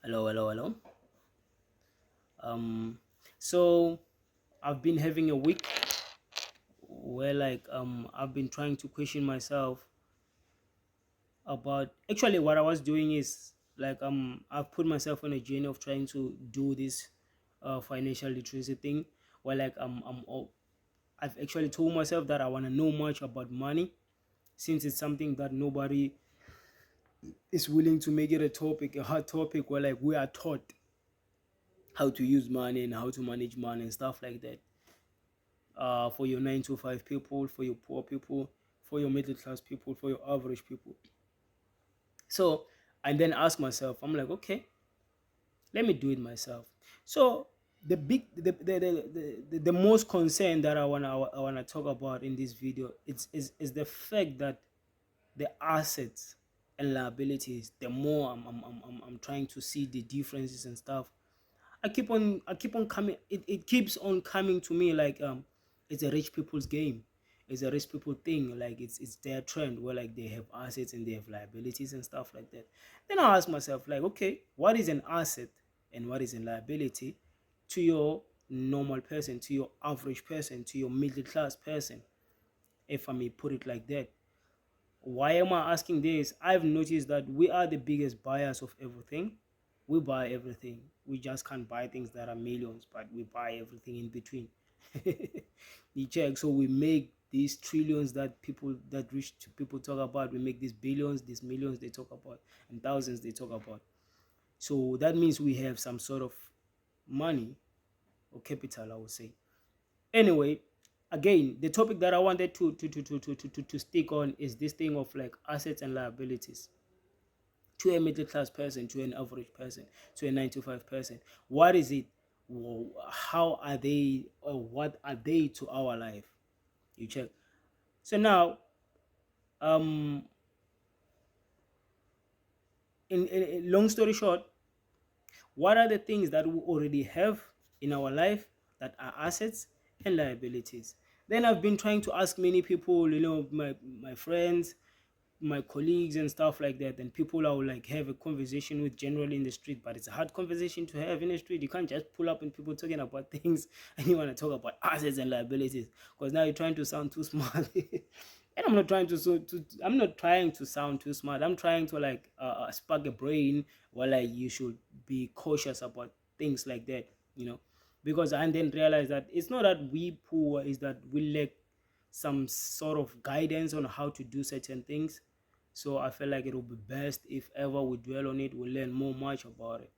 Hello. Um, so I've been having a week where I've been trying to question myself about actually what I was doing is I've put myself on a journey of trying to do this financial literacy thing where I've actually told myself that I want to know much about money since it's something that nobody is willing to make it a hot topic where we are taught how to use money and how to manage money and stuff like that. For your 9 to 5 people, for your poor people, for your middle class people, for your average people. So I then ask myself, I'm like, okay, let me do it myself. So the most concern that I wanna talk about in this video is the fact that the assets and liabilities. The more I'm trying to see the differences and stuff, I keep on coming it keeps on coming to me it's a rich people's game. It's a rich people thing. Like it's their trend where they have assets and they have liabilities and stuff like that. Then I ask myself, okay, what is an asset and what is a liability to your normal person, to your average person, to your middle class person, if I may put it like that. Why am I asking this? I've noticed that we are the biggest buyers of everything. We buy everything. We just can't buy things that are millions, but we buy everything in between. You check. So we make these trillions that rich people talk about. We make these billions, these millions they talk about, and thousands they talk about. So that means we have some sort of money or capital, I would say. Anyway, again, the topic that I wanted to stick on is this thing of assets and liabilities to a middle class person, to an average person, to a 9 to 5 person. What is it? How are they, or what are they to our life? You check. So now, um, in long story short, what are the things that we already have in our life that are assets and liabilities? Then I've been trying to ask many people, my friends, my colleagues and stuff like that, and people I would have a conversation with generally in the street. But it's a hard conversation to have in the street. You can't just pull up and people talking about things and you want to talk about assets and liabilities, because now you're trying to sound too smart. And I'm not trying to sound too smart. I'm trying to spark a brain where you should be cautious about things like that, because I then realize that it's not that we poor, is that we lack some sort of guidance on how to do certain things. So I feel like it will be best if ever we dwell on it, we learn much about it.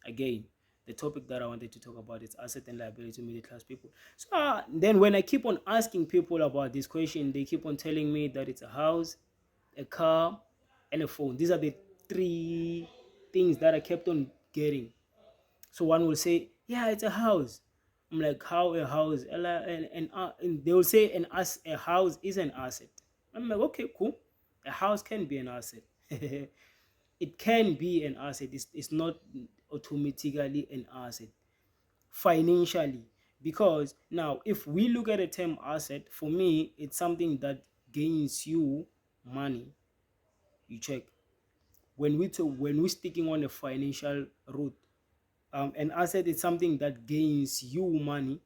Again, the topic that I wanted to talk about is asset and liability to middle class people. So then when I keep on asking people about this question, they keep on telling me that it's a house, a car, and a phone. These are the three things that I kept on getting. So one will say, yeah, it's a house. I'm like, how a house? And they will say a house is an asset. I'm like, okay, cool. A house can be an asset. It can be an asset. It's not automatically an asset financially. Because now, if we look at the term asset, for me, it's something that gains you money. You check. When we're sticking on the financial route, an asset is something that gains you money.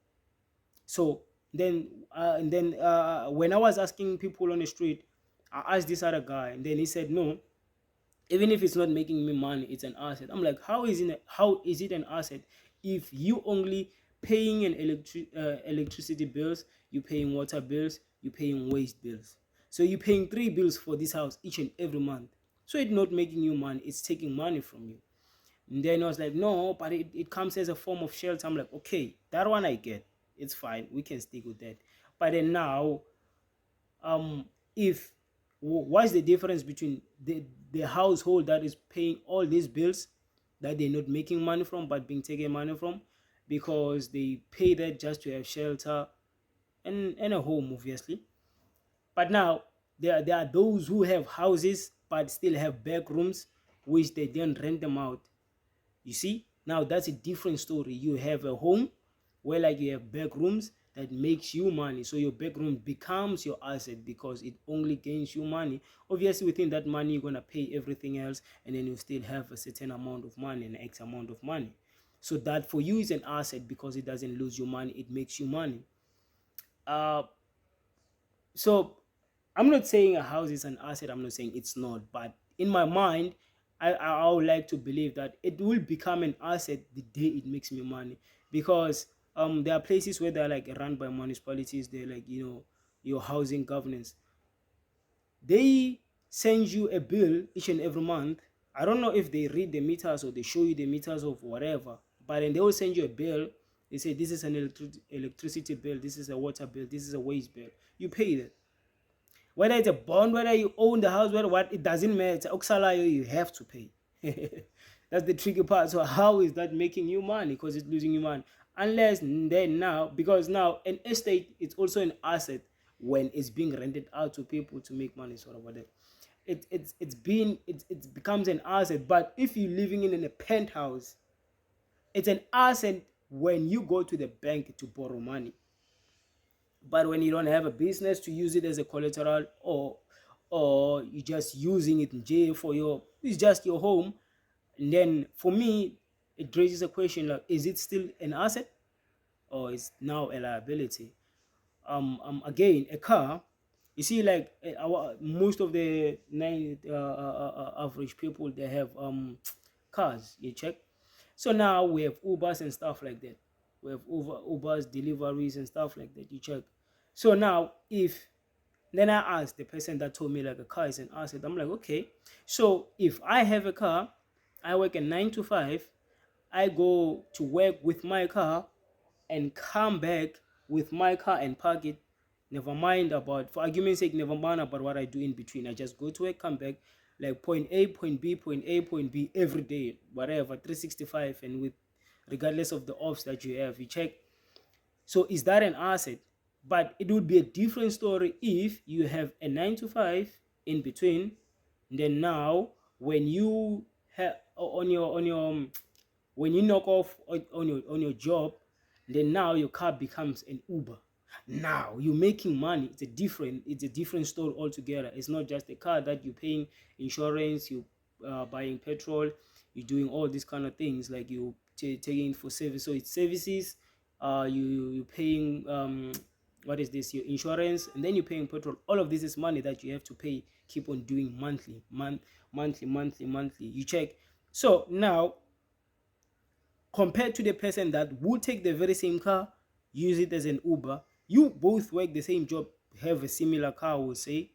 So when I was asking people on the street, I asked this other guy, and then he said, no, even if it's not making me money, it's an asset. I'm like, how is it an asset if you only paying an electricity bills, you paying water bills, you paying waste bills? So you're paying 3 bills for this house each and every month. So it's not making you money, it's taking money from you. And then I was like, no, but it comes as a form of shelter. I'm like, okay, that one I get. It's fine. We can stick with that. But then now, if what's the difference between the household that is paying all these bills that they're not making money from but being taken money from, because they pay that just to have shelter and a home, obviously. But now there are those who have houses but still have back rooms, which they then rent them out. You see, now that's a different story. You have a home where you have back rooms, that makes you money. So your background becomes your asset because it only gains you money. Obviously, within that money, you're going to pay everything else, and then you still have a certain amount of money, an X amount of money. So that for you is an asset because it doesn't lose you money, it makes you money. Uh, so I'm not saying a house is an asset, I'm not saying it's not, but in my mind, I would like to believe that it will become an asset the day it makes me money. Because there are places where they're like run by municipalities, they're like, your housing governance, they send you a bill each and every month. I don't know if they read the meters or they show you the meters of whatever, but then they will send you a bill. They say this is an electricity bill, this is a water bill, this is a waste bill. You pay that. Whether it's a bond, whether you own the house, whether what, it doesn't matter. Oxalayo, you have to pay. That's the tricky part. So how is that making you money? Because it's losing you money. Unless then now, because now an estate, it's also an asset when it's being rented out to people to make money, sort of whatever. It becomes an asset. But if you're living in a penthouse, it's an asset when you go to the bank to borrow money. But when you don't have a business to use it as a collateral, or you're just using it in jail for it's just your home, and then for me it raises a question like, is it still an asset or is now a liability? Again, a car, you see, like most of the average people, they have cars, you check. So now we have Ubers and stuff like that. We have Ubers, deliveries and stuff like that, you check. So now if then I asked the person that told me like a car is an asset, I'm like, okay, so if I have a car, I work a 9 to 5, I go to work with my car and come back with my car and park it. Never mind about, for argument's sake, never mind about what I do in between. I just go to work, come back, like point A, point B, point A, point B every day, whatever, 365, and with regardless of the offs that you have, you check. So is that an asset? But it would be a different story if you have a 9 to 5 in between. Then now, when you have when you knock off on your job, then now your car becomes an Uber. Now you're making money. It's a different story altogether. It's not just a car that you're paying insurance, you buying petrol, you're doing all these kind of things, like you taking for service. So it's services. You paying what is this, your insurance, and then you're paying petrol. All of this is money that you have to pay, keep on doing monthly, you check. So now, compared to the person that would take the very same car, use it as an Uber, you both work the same job, have a similar car, we'll say,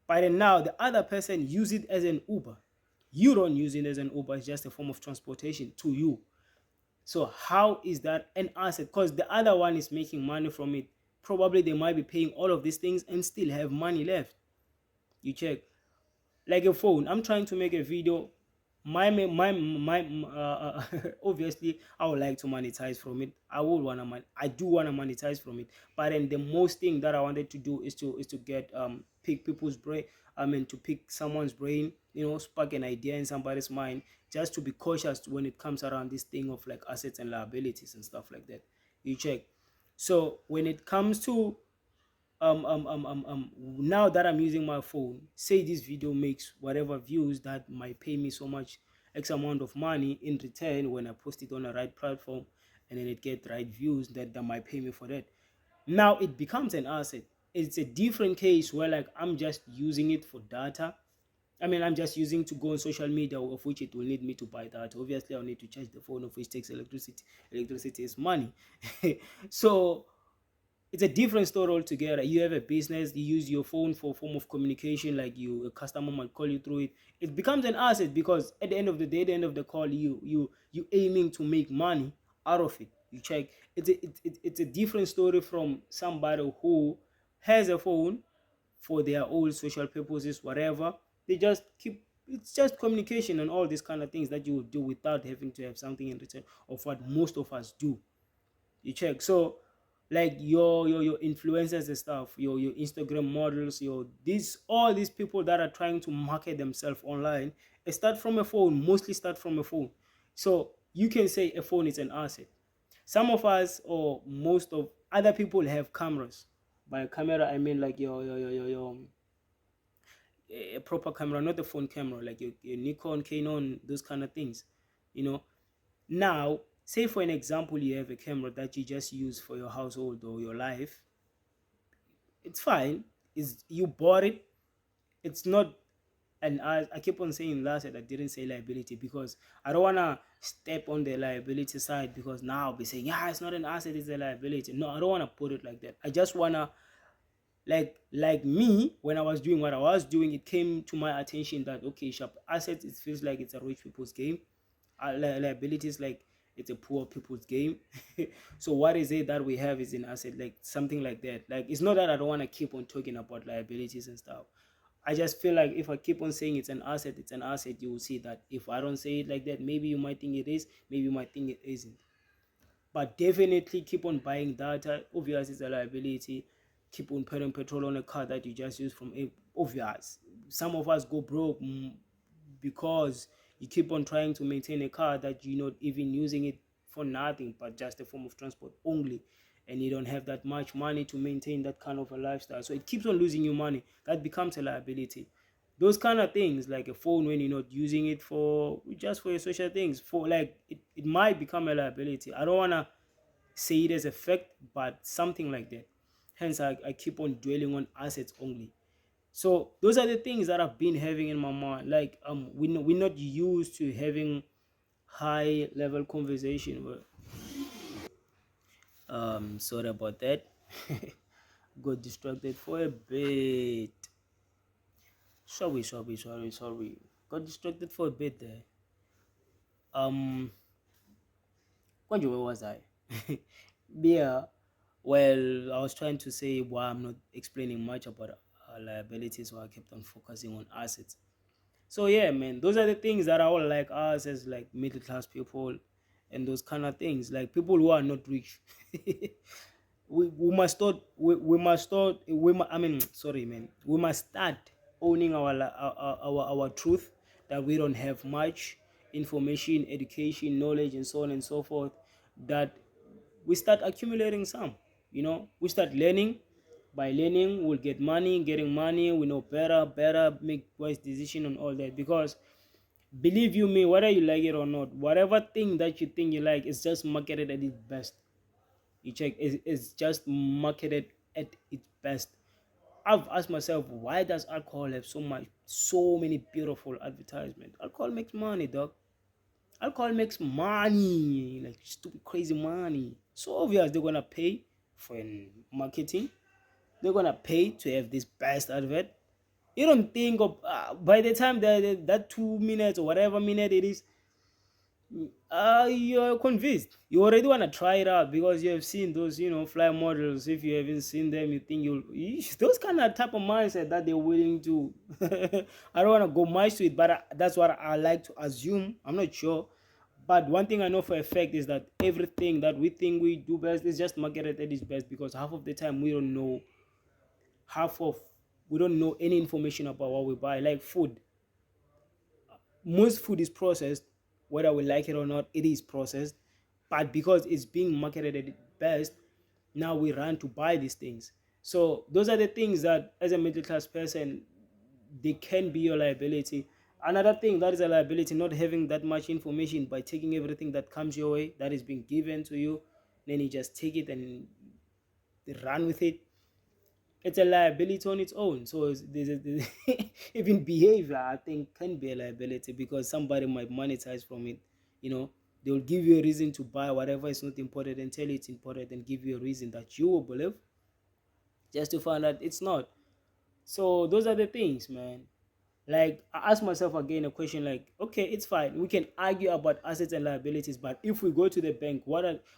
but then now the other person use it as an Uber. You don't use it as an Uber, it's just a form of transportation to you. So how is that an asset? Because the other one is making money from it. Probably they might be paying all of these things and still have money left. You check. Like a phone, I'm trying to make a video. Obviously I would like to monetize from it. I do want to monetize from it. But then the most thing that I wanted to do is to get pick people's brain. I mean, to pick someone's brain, spark an idea in somebody's mind, just to be cautious when it comes around this thing of like assets and liabilities and stuff like that. You check. So when it comes to now that I'm using my phone, say this video makes whatever views, that might pay me so much X amount of money in return when I post it on the right platform, and then it get right views, that might pay me for that. Now it becomes an asset. It's a different case where like I'm just using it for data. I mean, I'm just using to go on social media, of which it will need me to buy that. Obviously I'll need to charge the phone, of which takes electricity. Electricity is money. So it's a different story altogether. You have a business, you use your phone for a form of communication, like a customer might call you through it. It becomes an asset because at the end of the day, at the end of the call, you aiming to make money out of it. You check. It's a different story from somebody who has a phone for their own social purposes, whatever. They just keep, it's just communication and all these kind of things that you would do without having to have something in return of what most of us do. You check. So like your influencers and stuff, your Instagram models, all these people that are trying to market themselves online, start from a phone, mostly start from a phone. So you can say a phone is an asset. Some of us, or most of other people have cameras. By camera, I mean like your a proper camera, not the phone camera, like your Nikon, Canon, those kind of things. You know, now say for an example, you have a camera that you just use for your household or your life. It's fine. Is you bought it. It's not. And I keep on saying last that I didn't say liability because I don't wanna step on the liability side because now I'll be saying, yeah, it's not an asset, it's a liability. No, I don't wanna put it like that. I just wanna, like me, when I was doing what I was doing, it came to my attention that okay, sharp assets, it feels like it's a rich people's game. Liabilities, like it's a poor people's game. So what is it that we have is an asset, like something like that. Like it's not that I don't want to keep on talking about liabilities and stuff. I just feel like if I keep on saying it's an asset, it's an asset, you will see that if I don't say it like that, maybe you might think it is, maybe you might think it isn't. But definitely keep on buying data. Obviously, it's a liability. Keep on putting petrol on a car that you just use from a obvious. Some of us go broke because you keep on trying to maintain a car that you're not even using it for nothing but just a form of transport only, and you don't have that much money to maintain that kind of a lifestyle, so it keeps on losing you money. That becomes a liability. Those kind of things, like a phone, when you're not using it for just for your social things, for like it might become a liability. I don't want to say it as a fact, but something like that. Hence I keep on dwelling on assets only. So those are the things that I've been having in my mind. Like we're not used to having high level conversation. Sorry about that. Got distracted for a bit. Sorry. Got distracted for a bit there. Um, where was I? Yeah. Well, I was trying to say why I'm not explaining much about liabilities, so I kept on focusing on assets. So yeah, man, those are the things that are all like us as like middle class people, and those kind of things, like people who are not rich. We must start. We must start. I mean, sorry, man. We must start owning our truth, that we don't have much information, education, knowledge, and so on and so forth. That we start accumulating some. We start learning. By learning, we'll get money. Getting money, we know better, make wise decision on all that. Because believe you me, whether you like it or not, whatever thing that you think you like is just marketed at its best. You check, it's just marketed at its best. I've asked myself, why does alcohol have so many beautiful advertisements? Alcohol makes money, dog. Alcohol makes money, like stupid crazy money. So obvious they're gonna pay for marketing. They're gonna pay to have this best advert. You don't think of by the time that 2 minutes or whatever minute it is, you're convinced. You already want to try it out because you have seen those, fly models. If you haven't seen them, you think those kind of type of mindset that they're willing to. I don't want to go much to it, but that's what I like to assume. I'm not sure. But one thing I know for a fact is that everything that we think we do best is just marketed at its best, because half of the time half of we don't know any information about what we buy. Like food, most food is processed, whether we like it or not. It is processed, but because it's being marketed at its best, now we run to buy these things. So those are the things that, as a middle class person, they can be your liability. Another thing that is a liability, not having that much information, by taking everything that comes your way, that is being given to you, then you just take it and run with it. It's a liability on its own. So even behavior, I think, can be a liability, because somebody might monetize from it. They'll give you a reason to buy whatever is not important and tell you it's important, and give you a reason that you will believe, just to find out it's not. So those are the things, man. Like, I ask myself again a question, like, okay, it's fine, we can argue about assets and liabilities, but if we go to the bank,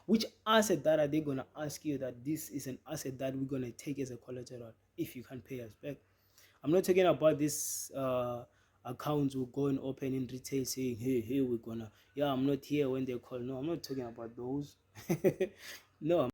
which asset that are they going to ask you that this is an asset that we're going to take as a collateral if you can pay us back? I'm not talking about this accounts will go and open in retail saying, hey, we're gonna, yeah, I'm not here when they call. No, I'm not talking about those. No,